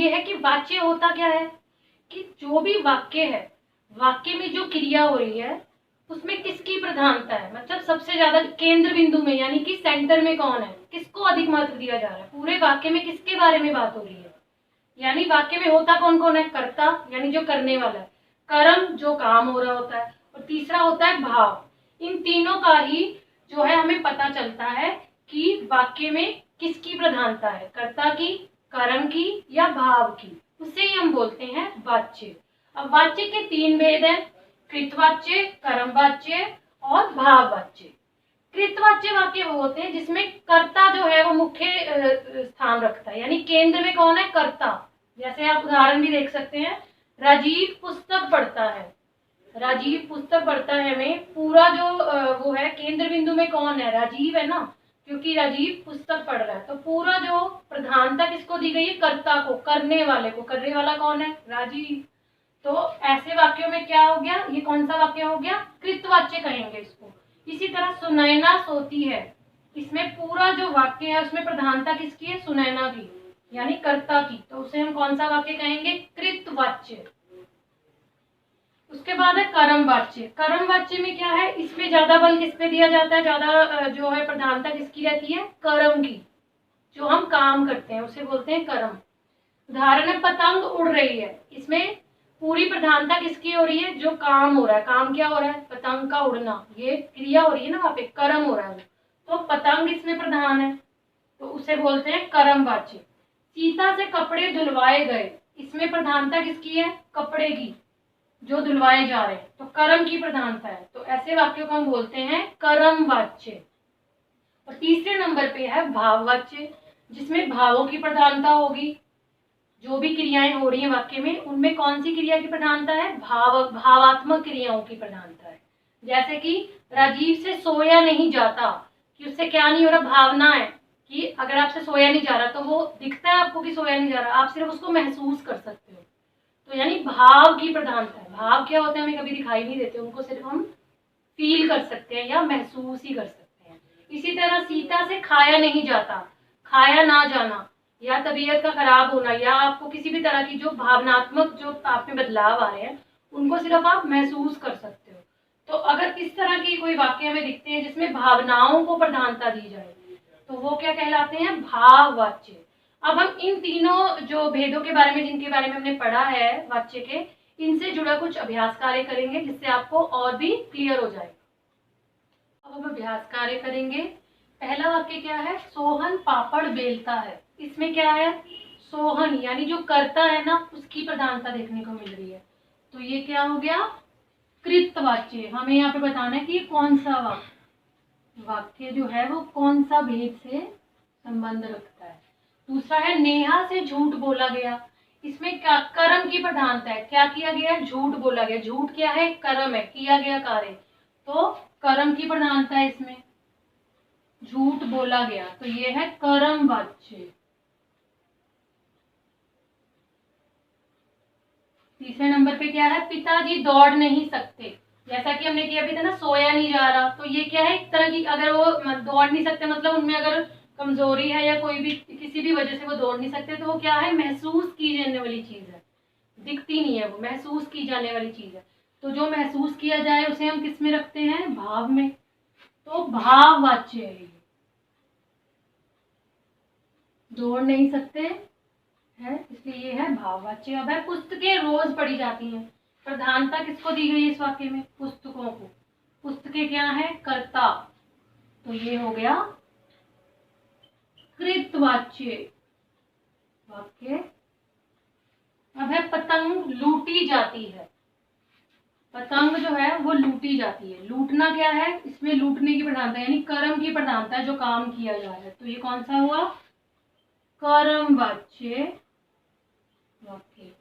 ये है कि वाच्य होता क्या है कि जो भी वाक्य है, वाक्य में जो क्रिया हो रही है उसमें किसकी प्रधानता है, मतलब सबसे ज्यादा केंद्र बिंदु में, यानी कि सेंटर में कौन है, किसको अधिक महत्व दिया जा रहा है, पूरे वाक्य में किसके बारे में बात हो रही है। यानी वाक्य में होता कौन कौन है, कर्ता यानी जो करने वाला है, कर्म जो काम हो रहा होता है, और तीसरा होता है भाव। इन तीनों का ही जो है हमें पता चलता है कि वाक्य में किसकी प्रधानता है, कर्ता की, कर्म की या भाव की, उसे ही हम बोलते हैं वाच्य। अब वाच्य के तीन भेद हैं, कृतवाच्य, कर्मवाच्य और भाववाच्य। कृतवाच्य वाक्य वो होते हैं जिसमें कर्ता जो है वो मुख्य स्थान रखता है, यानी केंद्र में कौन है, कर्ता। जैसे आप उदाहरण भी देख सकते हैं, राजीव पुस्तक पढ़ता है, राजीव पुस्तक पढ़ता है में पूरा जो वो है केंद्र बिंदु में कौन है, राजीव है ना, क्योंकि राजीव पुस्तक पढ़ रहा है। तो पूरा जो प्रधानता किसको दी गई है, कर्ता को, करने वाले को। करने वाला कौन है, राजीव। तो ऐसे वाक्यों में क्या हो गया, ये कौन सा वाक्य हो गया, कृतवाच्य कहेंगे इसको। इसी तरह सुनैना सोती है, इसमें पूरा जो वाक्य है उसमें प्रधानता किसकी है, सुनैना की, यानी कर्ता की। तो उसे हम कौन सा वाक्य कहेंगे, कृतवाच्य। उसके बाद है कर्मवाच्य। कर्मवाच्य में क्या है, इसमें ज्यादा बल किस पे दिया जाता है, ज्यादा जो है प्रधानता किसकी रहती है, कर्म की। जो हम काम करते हैं उसे बोलते हैं कर्म। उदाहरण है, पतंग उड़ रही है, इसमें पूरी प्रधानता किसकी हो रही है, जो काम हो रहा है। काम क्या हो रहा है, पतंग का उड़ना, ये क्रिया हो रही है ना, वहां पे कर्म हो रहा है। तो पतंग इसमें प्रधान है, तो उसे बोलते हैं कर्मवाच्य। सीता से कपड़े धुलवाए गए, इसमें प्रधानता किसकी है, कपड़े की, जो धुलवाए जा रहे हैं, तो कर्म की प्रधानता है। तो ऐसे वाक्यों को हम बोलते हैं कर्मवाच्य। और तीसरे नंबर पे है भाववाच्य, जिसमें भावों की प्रधानता होगी। जो भी क्रियाएं हो रही हैं वाक्य में, उनमें कौन सी क्रिया की प्रधानता है, भावात्मक क्रियाओं की प्रधानता है। जैसे कि राजीव से सोया नहीं जाता, कि उससे क्या नहीं हो रहा, भावना है कि अगर आपसे सोया नहीं जा रहा तो वो दिखता है आपको कि सोया नहीं जा रहा, आप सिर्फ उसको महसूस कर सकते हो। तो यानी भाव की प्रधानता है। भाव क्या होते हैं, हमें कभी दिखाई नहीं देते, उनको सिर्फ हम फील कर सकते हैं या महसूस ही कर सकते हैं। इसी तरह सीता से खाया नहीं जाता, खाया ना जाना या तबीयत का खराब होना या आपको किसी भी तरह की जो भावनात्मक जो आप में बदलाव आ रहे हैं उनको सिर्फ आप महसूस कर सकते हो। तो अगर इस तरह की कोई वाक्य हमें दिखते हैं जिसमें भावनाओं को प्रधानता दी जाए तो वो क्या कहलाते हैं, भाववाच्य। अब हम इन तीनों जो भेदों के बारे में, जिनके बारे में हमने पढ़ा है वाच्य के, इनसे जुड़ा कुछ अभ्यास कार्य करेंगे जिससे आपको और भी क्लियर हो जाएगा। अब हम अभ्यास कार्य करेंगे। पहला वाक्य क्या है, सोहन पापड़ बेलता है। इसमें क्या है, सोहन यानी जो करता है ना उसकी प्रधानता देखने को मिल रही है। तो ये क्या हो गया, कृतवाच्य। हमें यहाँ पे बताना है कि ये कौन सा वाक्य जो है वो कौन सा भेद से संबंध रखता है। दूसरा है, नेहा से झूठ बोला गया। इसमें क्या, कर्म की प्रधानता है। क्या किया गया, झूठ बोला गया। झूठ क्या है, कर्म है, किया गया कार्य, तो कर्म की प्रधानता है इसमें, झूठ बोला गया। तो ये है कर्मवाच्य। तीसरे नंबर पे क्या है, पिताजी दौड़ नहीं सकते। जैसा कि हमने किया भी था ना, सोया नहीं जा रहा, तो ये क्या है, एक तरह की, अगर वो दौड़ नहीं सकते मतलब उनमें अगर कमजोरी है या कोई भी किसी भी वजह से वो दौड़ नहीं सकते, तो वो क्या है, महसूस की जाने वाली चीज है, दिखती नहीं है, वो महसूस की जाने वाली चीज है। तो जो महसूस किया जाए उसे हम किस में रखते हैं, भाव में। तो भाववाच्य है, दौड़ नहीं सकते है इसलिए ये है भाववाच्य। अब है, पुस्तकें रोज पढ़ी जाती हैं। प्रधानता किसको दी गई है इस वाक्य में, पुस्तकों को। पुस्तकें क्या है, कर्ता, तो ये हो गया कृतवाच्य वाक्य। अब है, पतंग लूटी जाती है। पतंग जो है वो लूटी जाती है। लूटना क्या है, इसमें लूटने की प्रधानता यानी कर्म की प्रधानता है, जो काम किया जा रहा है। तो ये कौन सा हुआ, कर्मवाच्य वाक्य।